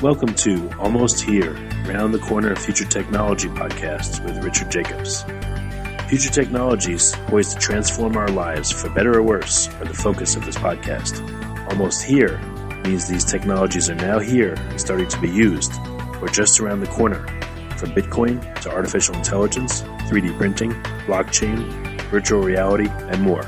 Welcome to Almost Here, Round the Corner Future Technology Podcasts with Richard Jacobs. Future technologies poised to transform our lives for better or worse are the focus of this podcast. Almost here means these technologies are now here and starting to be used, or just around the corner, from Bitcoin to artificial intelligence, 3D printing, blockchain, virtual reality, and more.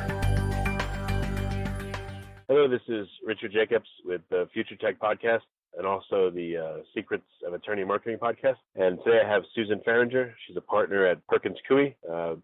Hello, this is Richard Jacobs with the Future Tech Podcast and also the Secrets of Attorney Marketing Podcast. And today I have Susan Fahringer. She's a partner at Perkins Coie,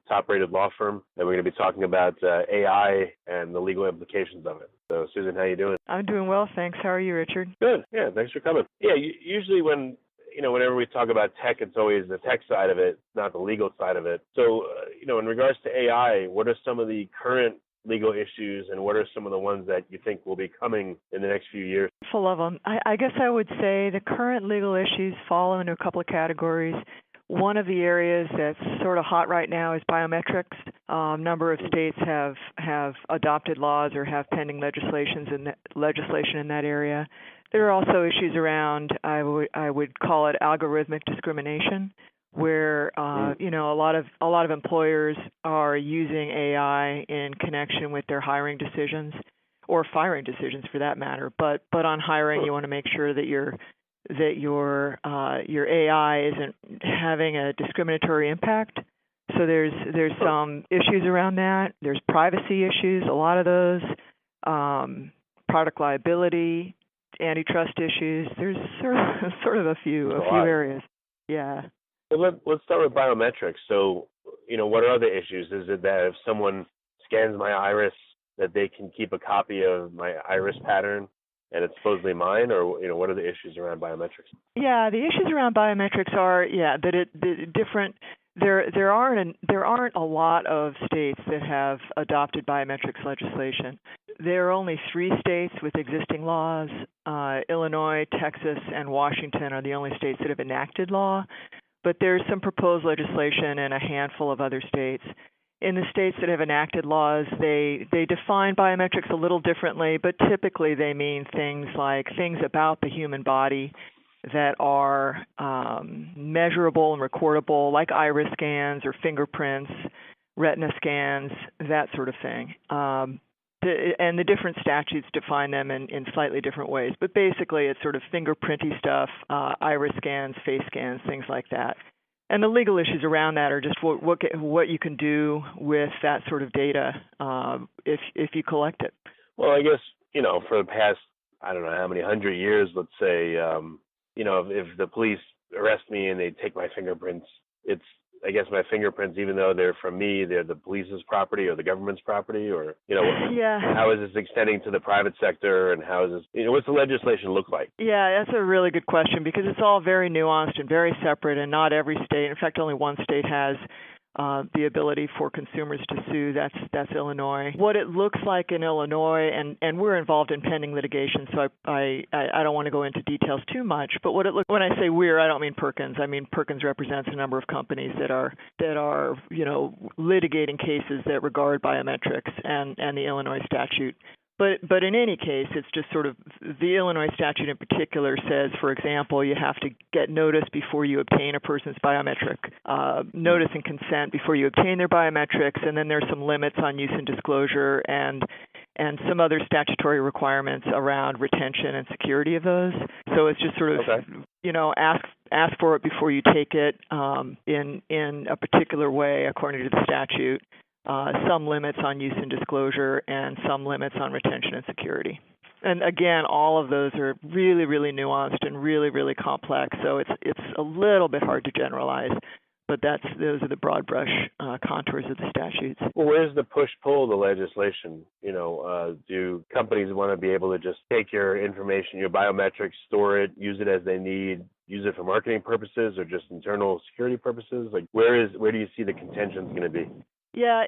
top-rated law firm, and we're going to be talking about AI and the legal implications of it. So, Susan, how you doing? I'm doing well, thanks. How are you, Richard? Good. Yeah, thanks for coming. Yeah, usually whenever we talk about tech, it's always the tech side of it, not the legal side of it. So, in regards to AI, what are some of the current legal issues, and what are some of the ones that you think will be coming in the next few years? Full of them. I guess I would say the current legal issues fall into a couple of categories. One of the areas that's sort of hot right now is biometrics. A number of states have adopted laws or have pending legislation in that area. There are also issues around, I would call it algorithmic discrimination, where a lot of employers are using AI in connection with their hiring decisions or firing decisions for that matter. But on hiring, you want to make sure that your AI isn't having a discriminatory impact. So there's some issues around that. There's privacy issues, a lot of those, product liability, antitrust issues. There's sort of a few areas. Yeah. Well, let's start with biometrics. So, what are the issues? Is it that if someone scans my iris, that they can keep a copy of my iris pattern and it's supposedly mine, or what are the issues around biometrics? Yeah, the issues around biometrics are different. There aren't a lot of states that have adopted biometrics legislation. There are only 3 states with existing laws. Illinois, Texas, and Washington are the only states that have enacted law. But there's some proposed legislation in a handful of other states. In the states that have enacted laws, they define biometrics a little differently, but typically they mean things about the human body that are measurable and recordable, like iris scans or fingerprints, retina scans, that sort of thing. And the different statutes define them in slightly different ways. But basically, it's sort of fingerprinty stuff, iris scans, face scans, things like that. And the legal issues around that are just what you can do with that sort of data if you collect it. Well, I guess, for the past, I don't know how many 100 years, let's say, if the police arrest me and they take my fingerprints, it's, I guess, my fingerprints, even though they're from me, they're the police's property or the government's property, or, Yeah. How is this extending to the private sector, and how is this, what's the legislation look like? Yeah, that's a really good question, because it's all very nuanced and very separate, and not every state, in fact, only one state has the ability for consumers to sue. That's Illinois. What it looks like in Illinois, and we're involved in pending litigation, so I don't want to go into details too much. But when I say we're, I don't mean Perkins. I mean Perkins represents a number of companies that are litigating cases that regard biometrics and the Illinois statute. But in any case, it's just sort of the Illinois statute in particular says, for example, you have to get notice before you obtain a person's biometric, notice and consent before you obtain their biometrics, and then there's some limits on use and disclosure and some other statutory requirements around retention and security of those. So it's just sort of, ask for it before you take it in a particular way according to the statute. Some limits on use and disclosure, and some limits on retention and security. And again, all of those are really, really nuanced and really, really complex. So it's a little bit hard to generalize, but those are the broad brush contours of the statutes. Well, where's the push-pull of the legislation? Do companies want to be able to just take your information, your biometrics, store it, use it as they need, use it for marketing purposes or just internal security purposes? Like, where do you see the contention's going to be? Yeah,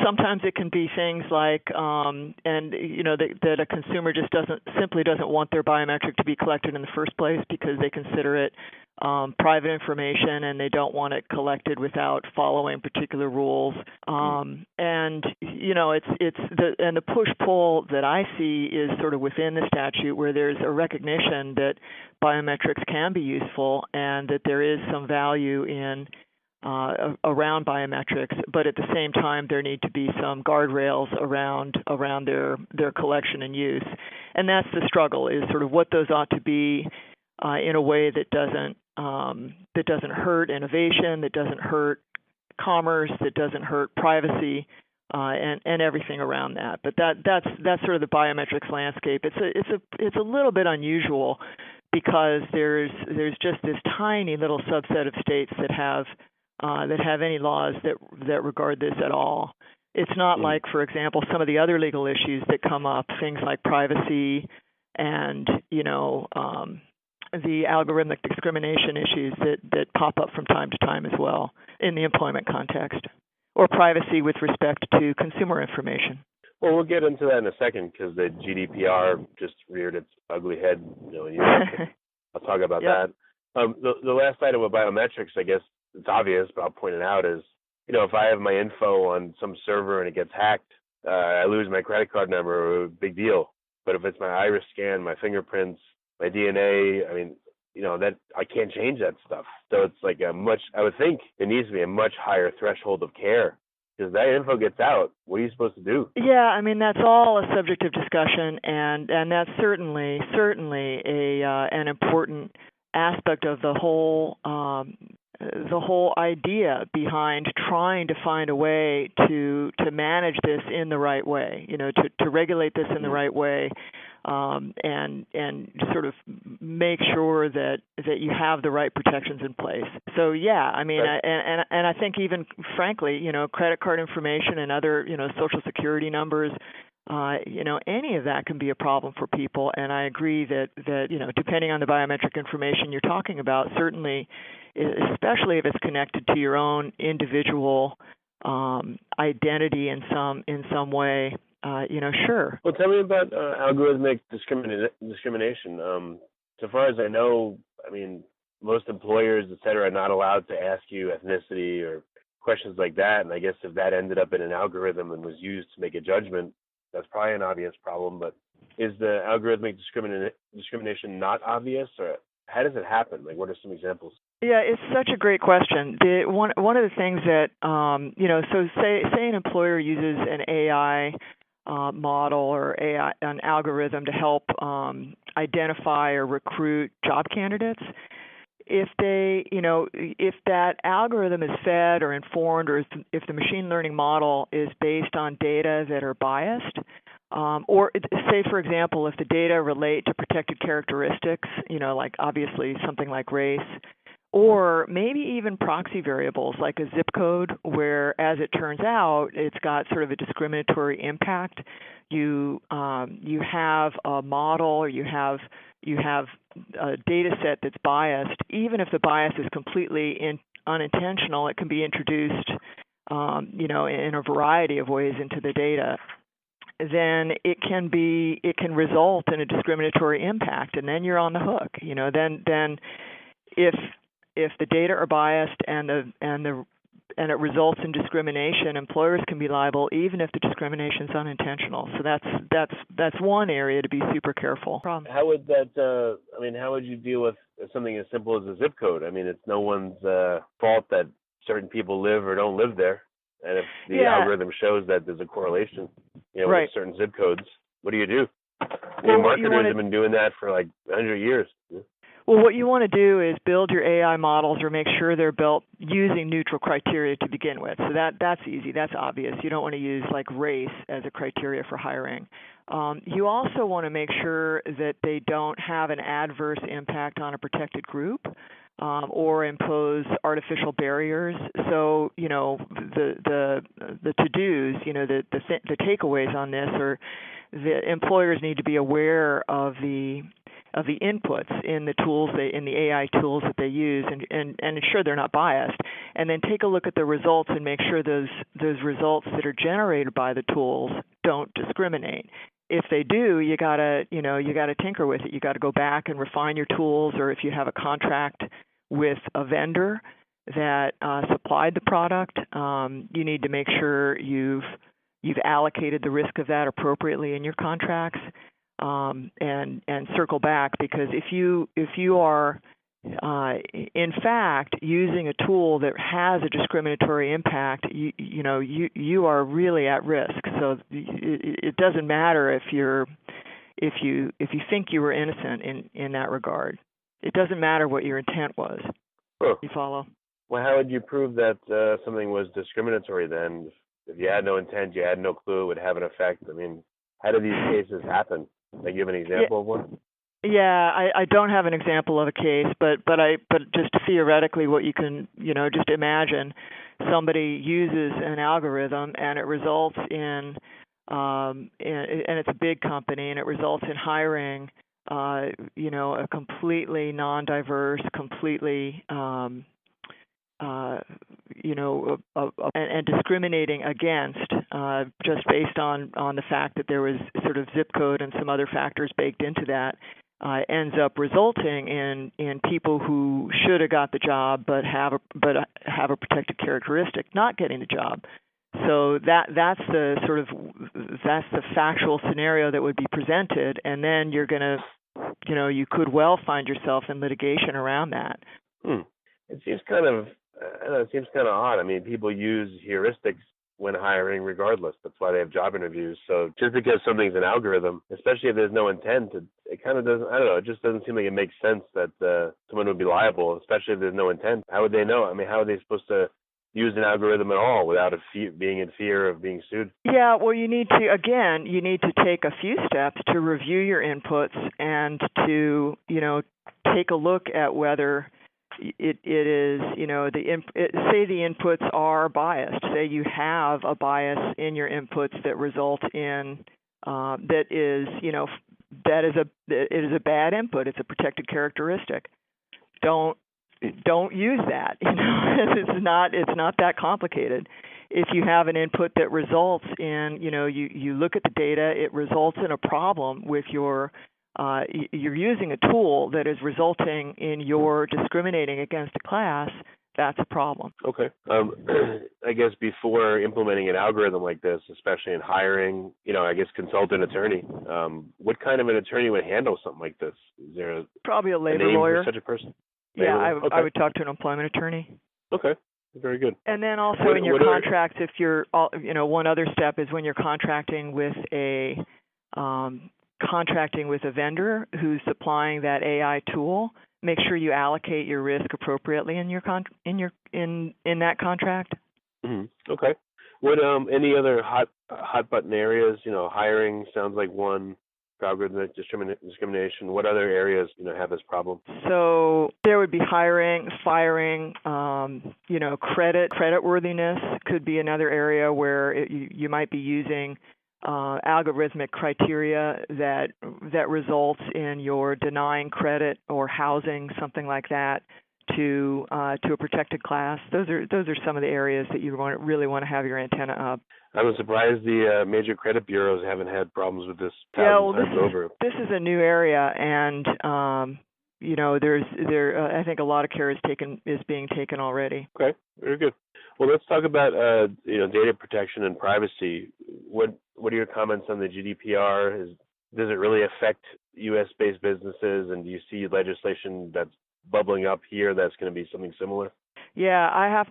sometimes it can be things like, that a consumer just doesn't want their biometric to be collected in the first place because they consider it private information, and they don't want it collected without following particular rules. And the push-pull that I see is sort of within the statute, where there's a recognition that biometrics can be useful and that there is some value in around biometrics, but at the same time there need to be some guardrails around their collection and use. And that's the struggle, is sort of what those ought to be in a way that doesn't hurt innovation, that doesn't hurt commerce, that doesn't hurt privacy, and everything around that. But that's sort of the biometrics landscape. It's a little bit unusual because there's just this tiny little subset of states that have any laws that regard this at all. It's not like, for example, some of the other legal issues that come up, things like privacy and the algorithmic discrimination issues that pop up from time to time as well in the employment context, or privacy with respect to consumer information. Well, we'll get into that in a second because the GDPR just reared its ugly head. I'll talk about that. The last item of biometrics, I guess it's obvious, but I'll point it out, is if I have my info on some server and it gets hacked, I lose my credit card number, big deal. But if it's my iris scan, my fingerprints, my DNA, that I can't change that stuff. So it's like I would think it needs to be a much higher threshold of care, because that info gets out. What are you supposed to do? Yeah, that's all a subject of discussion, and that's certainly an important aspect of the whole idea behind trying to find a way to manage this in the right way, to regulate this in the right way, and sort of make sure that you have the right protections in place. So I think even frankly, credit card information and other, social security numbers, any of that can be a problem for people. And I agree that depending on the biometric information you're talking about, certainly, especially if it's connected to your own individual identity in some way, sure. Well, tell me about algorithmic discrimination. So far as I know, most employers, et cetera, are not allowed to ask you ethnicity or questions like that. And I guess if that ended up in an algorithm and was used to make a judgment, that's probably an obvious problem. But is the algorithmic discrimination not obvious, or how does it happen? Like, what are some examples? Yeah, it's such a great question. One of the things that so say an employer uses an AI model or an algorithm to help identify or recruit job candidates. If if that algorithm is fed or informed, or if the machine learning model is based on data that are biased, or say, for example, if the data relate to protected characteristics, like obviously something like race, or maybe even proxy variables like a zip code, where, as it turns out, it's got sort of a discriminatory impact. You have a model, or you have a data set that's biased. Even if the bias is completely unintentional, it can be introduced, in a variety of ways into the data. Then it can result in a discriminatory impact, and then you're on the hook. Then if the data are biased and it results in discrimination, employers can be liable even if the discrimination is unintentional. So that's one area to be super careful. How would that? How would you deal with something as simple as a zip code? It's no one's fault that certain people live or don't live there, and if the algorithm shows that there's a correlation, with certain zip codes, what do you do? Marketers have been doing that for like 100 years. Well, what you want to do is build your AI models, or make sure they're built using neutral criteria to begin with. So that's easy. That's obvious. You don't want to use like race as a criteria for hiring. You also want to make sure that they don't have an adverse impact on a protected group, or impose artificial barriers. So the to-dos, the takeaways on this are the employers need to be aware of the inputs in the tools in the AI tools that they use, and ensure they're not biased, and then take a look at the results and make sure those results that are generated by the tools don't discriminate. If they do, you gotta tinker with it. You got to go back and refine your tools, or if you have a contract with a vendor that supplied the product, you need to make sure you've allocated the risk of that appropriately in your contracts, and circle back, because if you are in fact using a tool that has a discriminatory impact, you are really at risk. So it doesn't matter if you think you were innocent in that regard. It doesn't matter what your intent was. Huh. You follow? Well, how would you prove that something was discriminatory then? If you had no intent, you had no clue it would have an effect. I mean, how do these cases happen? Can you give an example of one? Yeah, I don't have an example of a case, but just theoretically, what you can just imagine, somebody uses an algorithm and it results in and it's a big company, and it results in hiring a completely non-diverse, completely and discriminating against just based on the fact that there was sort of zip code and some other factors baked into that, ends up resulting in people who should have got the job but have a protected characteristic not getting the job. So that's the factual scenario that would be presented, and then you're gonna, you could well find yourself in litigation around that. It seems kind of odd. I mean, people use heuristics when hiring regardless. That's why they have job interviews. So just because something's an algorithm, especially if there's no intent, it kind of doesn't, I don't know, it just doesn't seem like it makes sense that someone would be liable, especially if there's no intent. How would they know? I mean, how are they supposed to use an algorithm at all without being in fear of being sued? Yeah, well, you need to take a few steps to review your inputs and to, take a look at whether it is, say the inputs are biased. Say you have a bias in your inputs that result in it is a bad input. It's a protected characteristic. Don't use that. It's not that complicated. If you have an input that results in, you look at the data, it results in a problem with you're using a tool that is resulting in your discriminating against a class, that's a problem. Okay. I guess before implementing an algorithm like this, especially in hiring, I guess consultant attorney, what kind of an attorney would handle something like this? Is there probably a labor lawyer for such a person? Yeah, I would talk to an employment attorney. Okay. Very good. And then also in your contracts, if you're, one other step is when you're contracting with a vendor who's supplying that AI tool, make sure you allocate your risk appropriately in your in that contract. Mm-hmm. Okay. What any other hot button areas? Hiring sounds like one. Algorithmic discrimination. What other areas have this problem? So there would be hiring, firing. Creditworthiness could be another area where you might be using algorithmic criteria that results in your denying credit or housing, something like that, to a protected class. Those are some of the areas that you really want to have your antenna up. I'm surprised the major credit bureaus haven't had problems with this. This is a new area, and I think a lot of care is being taken already. Okay, very good. Well, let's talk about data protection and privacy. What are your comments on the GDPR? Does it really affect U.S.-based businesses, and do you see legislation that's bubbling up here that's going to be something similar? Yeah, I have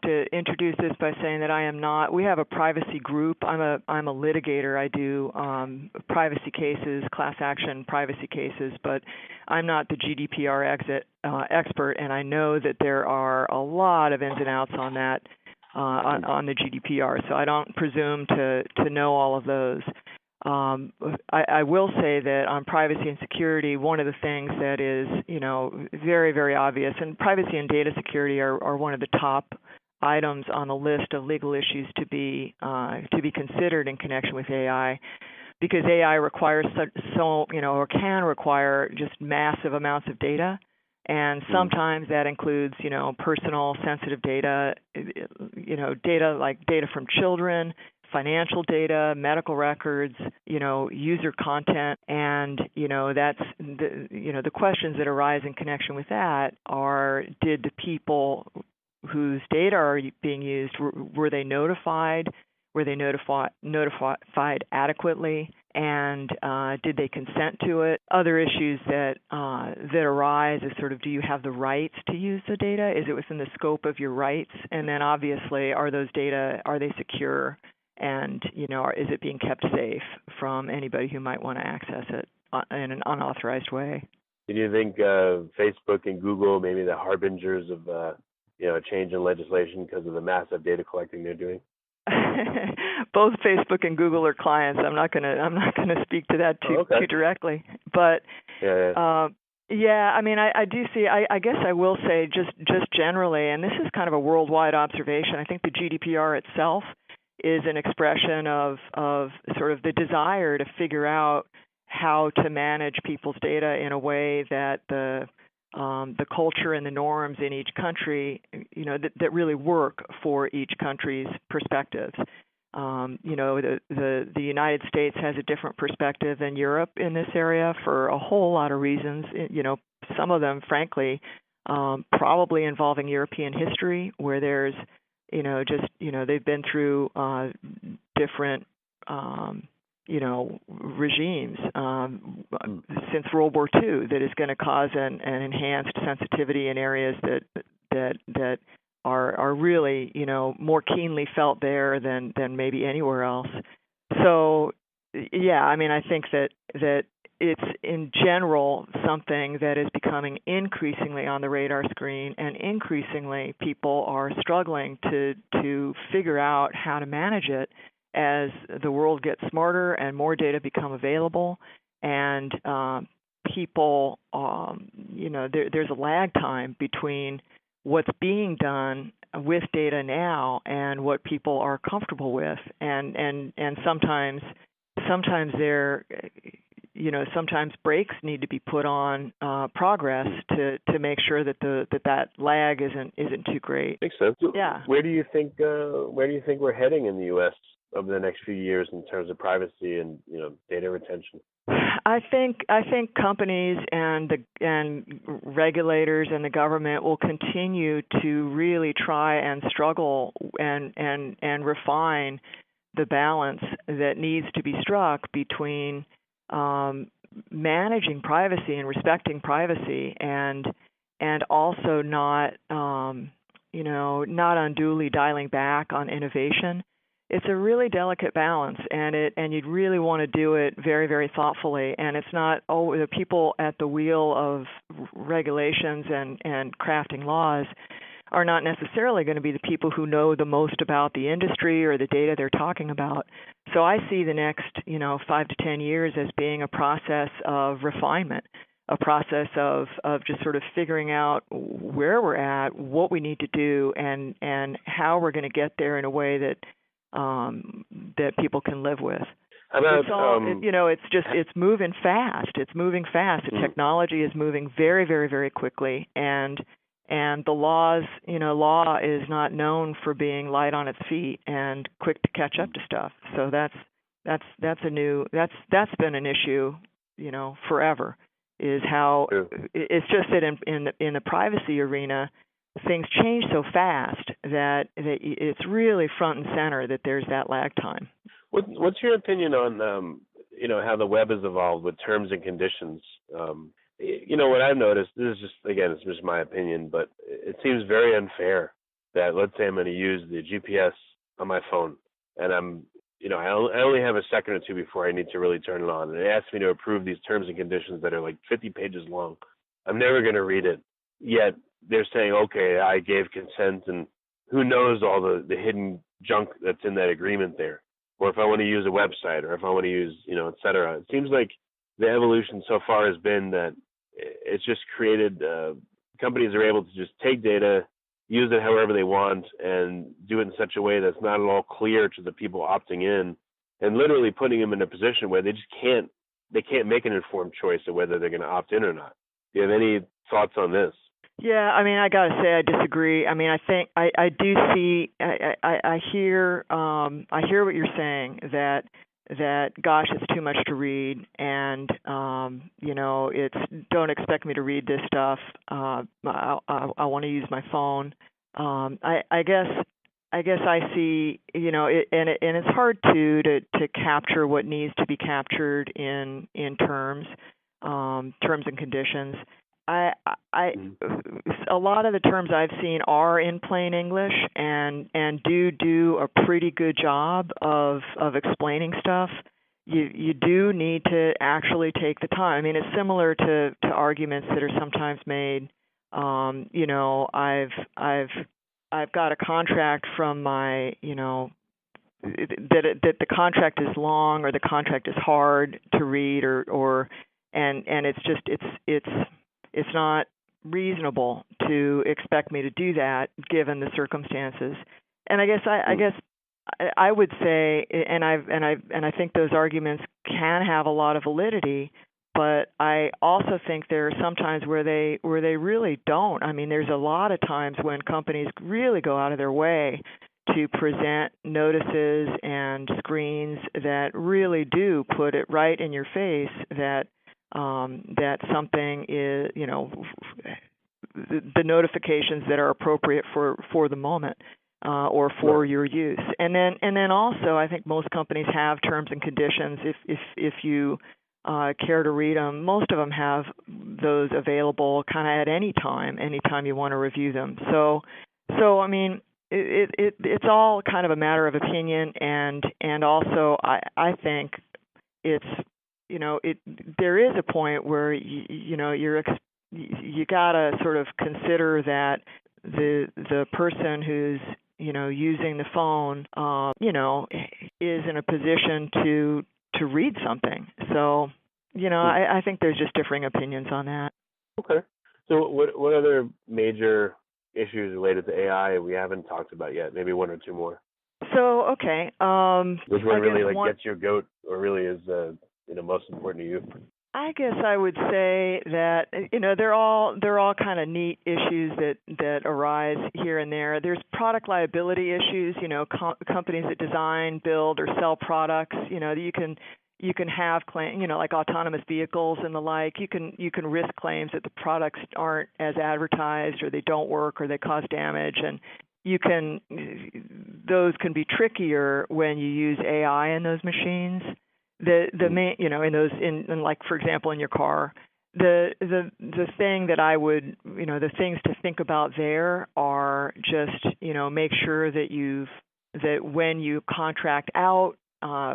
to introduce this by saying that I am not. We have a privacy group. I'm a litigator. I do privacy cases, class action privacy cases, but I'm not the GDPR expert, and I know that there are a lot of ins and outs on that on the GDPR. So I don't presume to know all of those. I will say that on privacy and security, one of the things that is, very, very obvious, and privacy and data security are one of the top items on the list of legal issues to be considered in connection with AI, because AI requires or can require just massive amounts of data. And sometimes that includes, personal sensitive data, data like data from children, financial data, medical records, user content, and that's the questions that arise in connection with that are: did the people whose data are being used, were they notified? Were they notified adequately? And did they consent to it? Other issues that arise is sort of, do you have the rights to use the data? Is it within the scope of your rights? And then obviously, are those data, are they secure? And is it being kept safe from anybody who might want to access it in an unauthorized way? Do you think Facebook and Google may be the harbingers of a change in legislation because of the massive data collecting they're doing? Both Facebook and Google are clients. I'm not gonna speak to that too directly, but yeah. I mean, I do see. I guess I will say just generally, and this is kind of a worldwide observation. I think the GDPR itself is an expression of sort of the desire to figure out how to manage people's data in a way that the culture and the norms in each country, that really work for each country's perspectives. The United States has a different perspective than Europe in this area for a whole lot of reasons. Some of them, frankly, probably involving European history, where there's, they've been through different regimes since World War II that is going to cause an enhanced sensitivity in areas that are really more keenly felt there than maybe anywhere else. So yeah, I mean, I think that it's in general something that is becoming increasingly on the radar screen, and increasingly people are struggling to figure out how to manage it as the world gets smarter and more data become available, and people, there's a lag time between what's being done with data now and what people are comfortable with, and sometimes there, sometimes brakes need to be put on progress to make sure that that lag isn't too great. Makes sense. Yeah. Where do you think we're heading in the U.S. over the next few years in terms of privacy and data retention? I think companies and regulators and the government will continue to really try and struggle and refine the balance that needs to be struck between managing privacy and respecting privacy, and also not unduly dialing back on innovation. It's a really delicate balance, and you'd really want to do it very, very thoughtfully. And it's not the people at the wheel of regulations and crafting laws are not necessarily going to be the people who know the most about the industry or the data they're talking about. So I see the next 5 to 10 years as being a process of refinement, a process of just sort of figuring out where we're at, what we need to do, and how we're going to get there in a way that people can live with. It's moving fast. It's moving fast. The technology is moving very, very, very quickly, and the law is not known for being light on its feet and quick to catch up to stuff. So that's been an issue, forever. Is how it's just that in the privacy arena, things change so fast that it's really front and center that there's that lag time. What's your opinion on how the web has evolved with terms and conditions? What I've noticed, this is it's just my opinion, but it seems very unfair that, let's say I'm going to use the GPS on my phone, and I only have a second or two before I need to really turn it on, and it asks me to approve these terms and conditions that are like 50 pages long. I'm never going to read it, yet they're saying, okay, I gave consent, and who knows all the hidden junk that's in that agreement there. Or if I want to use a website, or if I want to use, et cetera. It seems like the evolution so far has been that it's just created, companies are able to just take data, use it however they want, and do it in such a way that's not at all clear to the people opting in, and literally putting them in a position where they can't make an informed choice of whether they're going to opt in or not. Do you have any thoughts on this? Yeah, I mean, I gotta say, I disagree. I mean, I think I do see, I hear what you're saying, that gosh, it's too much to read, and it's don't expect me to read this stuff. I want to use my phone. I guess I see, and it's hard to capture what needs to be captured in terms and conditions. I a lot of the terms I've seen are in plain English and do a pretty good job of explaining stuff. You do need to actually take the time. I mean, it's similar to arguments that are sometimes made. I've got a contract from my, that the contract is long or the contract is hard to read and it's just it's not reasonable to expect me to do that given the circumstances. And I guess I would say, and I think those arguments can have a lot of validity, but I also think there are some times where they really don't. I mean, there's a lot of times when companies really go out of their way to present notices and screens that really do put it right in your face that something is, the notifications that are appropriate for the moment or for your use. And then also, I think most companies have terms and conditions. If you care to read them, most of them have those available kind of at anytime you want to review them. So I mean, it's all kind of a matter of opinion, and also I think it's, there is a point where you gotta sort of consider that the person who's using the phone is in a position to read something. So I think there's just differing opinions on that. Okay. So what other major issues related to AI we haven't talked about yet? Maybe one or two more. So okay. Which one really gets your goat, or really is most important to you? I guess I would say that they're all kind of neat issues that arise here and there. There's product liability issues. Companies that design, build, or sell products. You can have claim, like autonomous vehicles and the like. You can risk claims that the products aren't as advertised, or they don't work, or they cause damage, and those can be trickier when you use AI in those machines. The main, in like, for example, in your car, the thing that I would, the things to think about there are just, make sure that when you contract out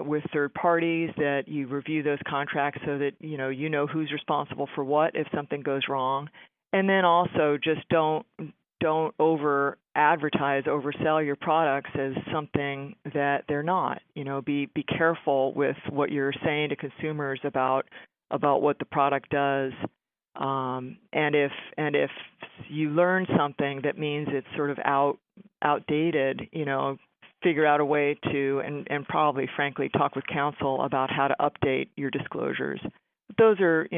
with third parties, that you review those contracts so that you know who's responsible for what if something goes wrong, and then also just don't over advertise, oversell your products as something that they're not. Be careful with what you're saying to consumers about what the product does. And if you learn something that means it's sort of outdated, figure out a way to and probably frankly talk with counsel about how to update your disclosures. Those are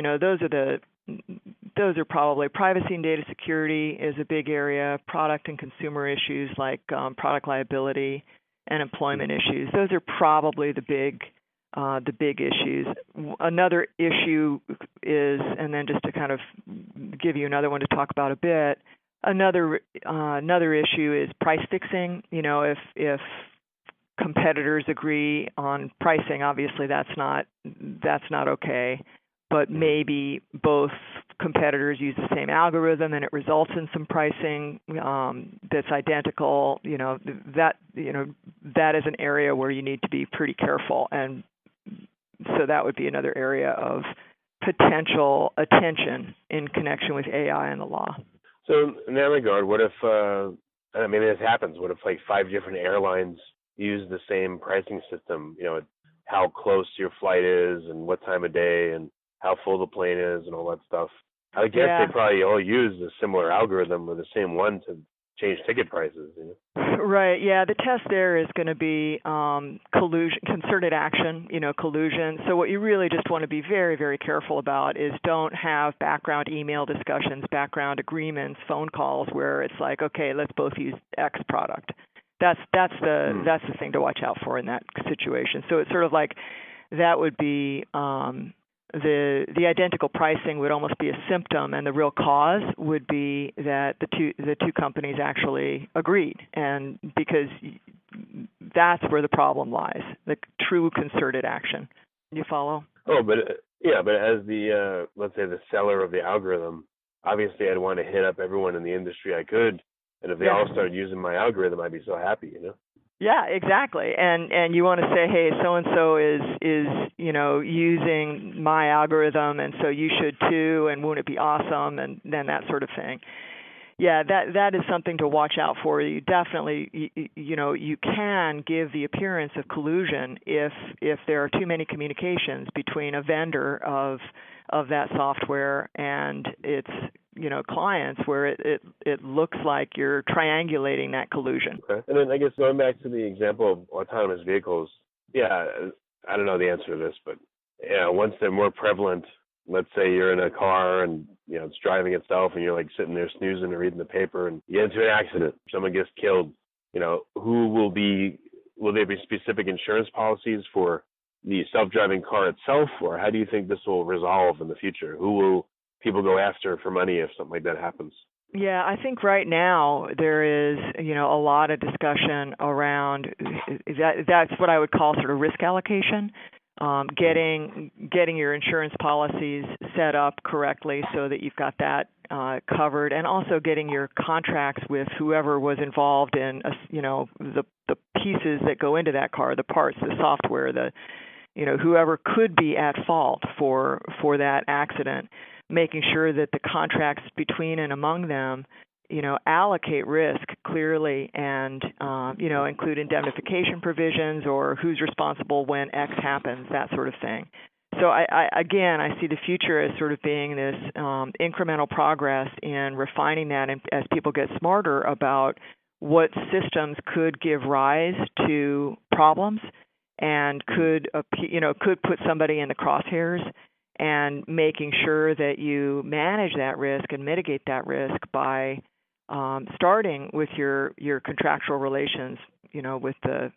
probably privacy and data security is a big area. Product and consumer issues like product liability and employment issues. Those are probably the big issues. Another issue is, and then just to kind of give you another one to talk about a bit, another issue is price fixing. If competitors agree on pricing, obviously that's not okay. But maybe both competitors use the same algorithm and it results in some pricing that's identical. That is an area where you need to be pretty careful, and so that would be another area of potential attention in connection with AI and the law. So in that regard, what if maybe this happens? What if like 5 different airlines use the same pricing system? How close your flight is and what time of day and how full the plane is and all that stuff. I guess they probably all use a similar algorithm or the same one to change ticket prices. Right. Yeah. The test there is going to be collusion, concerted action, collusion. So what you really just want to be very, very careful about is don't have background email discussions, background agreements, phone calls where it's like, okay, let's both use X product. That's the thing to watch out for in that situation. So it's sort of like that would be the identical pricing would almost be a symptom, and the real cause would be that the two companies actually agreed, and because that's where the problem lies, the true concerted action. You follow? Oh, but as the let's say the seller of the algorithm, obviously I'd want to hit up everyone in the industry I could, and if they all started using my algorithm, I'd be so happy, Yeah, exactly. And you want to say, hey, so and so is using my algorithm, and so you should too, and won't it be awesome, and then that sort of thing. Yeah, that is something to watch out for. You definitely, you can give the appearance of collusion if there are too many communications between a vendor of that software and its clients, where it looks like you're triangulating that collusion. Okay. And then I guess going back to the example of autonomous vehicles, I don't know the answer to this, but once they're more prevalent, let's say you're in a car and it's driving itself and you're like sitting there snoozing and reading the paper and you get into an accident, someone gets killed, will there be specific insurance policies for the self-driving car itself, or how do you think this will resolve in the future? Who will people go after for money if something like that happens? Yeah, I think right now there is, a lot of discussion around that. That's what I would call sort of risk allocation. Getting your insurance policies set up correctly so that you've got that covered, and also getting your contracts with whoever was involved in, the pieces that go into that car, the parts, the software, whoever could be at fault for that accident, making sure that the contracts between and among them, allocate risk clearly and, include indemnification provisions or who's responsible when X happens, that sort of thing. So I see the future as sort of being this incremental progress in refining that, and as people get smarter about what systems could give rise to problems and could put somebody in the crosshairs, and making sure that you manage that risk and mitigate that risk by starting with your contractual relations, with the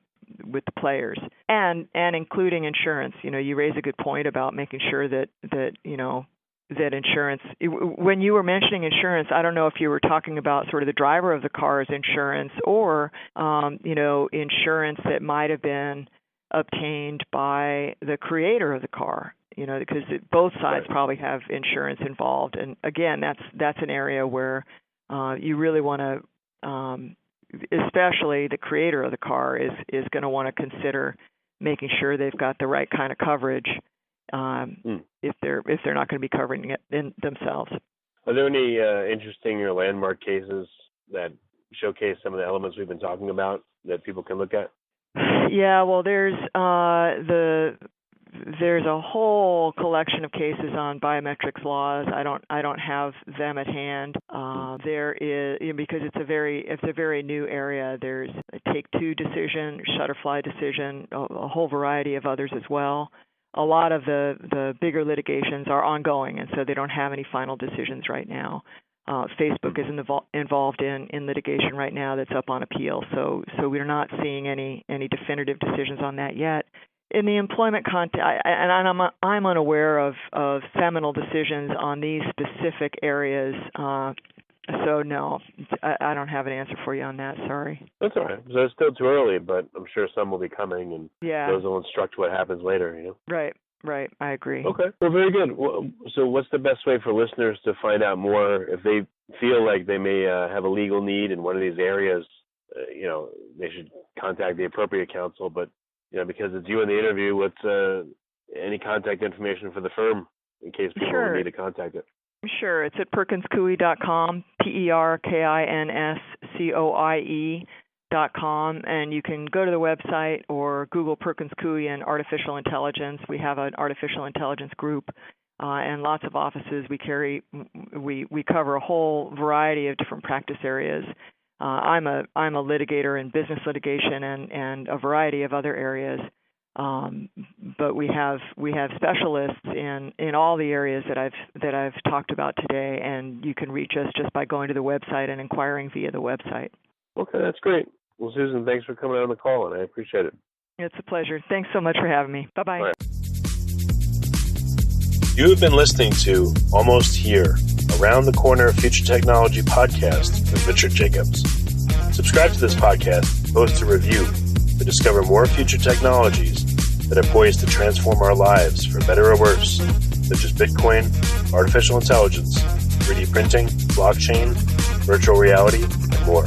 players, and including insurance. You raise a good point about making sure that insurance. When you were mentioning insurance, I don't know if you were talking about sort of the driver of the car's insurance, or insurance that might have been obtained by the creator of the car. Because both sides probably have insurance involved, and again, that's an area where you really want to, especially the creator of the car is going to want to consider making sure they've got the right kind of coverage if they're not going to be covering it themselves. Are there any interesting or landmark cases that showcase some of the elements we've been talking about that people can look at? Yeah, well, there's a whole collection of cases on biometrics laws. I don't have them at hand. There is, because it's a very new area. There's a Take-Two decision, Shutterfly decision, a whole variety of others as well. A lot of the bigger litigations are ongoing, and so they don't have any final decisions right now. Facebook is involved in litigation right now that's up on appeal, so we're not seeing any definitive decisions on that yet. In the employment context, and I'm unaware of seminal decisions on these specific areas, so no, I don't have an answer for you on that. Sorry. That's all right. So it's still too early, but I'm sure some will be coming, and those will instruct what happens later. Right. I agree. Okay. Well, very good. So what's the best way for listeners to find out more if they feel like they may have a legal need in one of these areas? They should contact the appropriate counsel, but because it's you in the interview, what's any contact information for the firm in case people need to contact it? Sure. It's at perkinscoie.com, perkinscoie.com, and you can go to the website or Google Perkins Coie and artificial intelligence. We have an artificial intelligence group and lots of offices. We cover a whole variety of different practice areas. I'm a litigator in business litigation and a variety of other areas. But we have specialists in all the areas that I've talked about today, and you can reach us just by going to the website and inquiring via the website. Okay, that's great. Well, Susan, thanks for coming on the call, and I appreciate it. It's a pleasure. Thanks so much for having me. Bye-bye. Right. You have been listening to Almost Here, Around the Corner Future Technology podcast with Richard Jacobs. Subscribe to this podcast, post a review to discover more future technologies that are poised to transform our lives for better or worse, such as Bitcoin, artificial intelligence, 3D printing, blockchain, virtual reality, and more.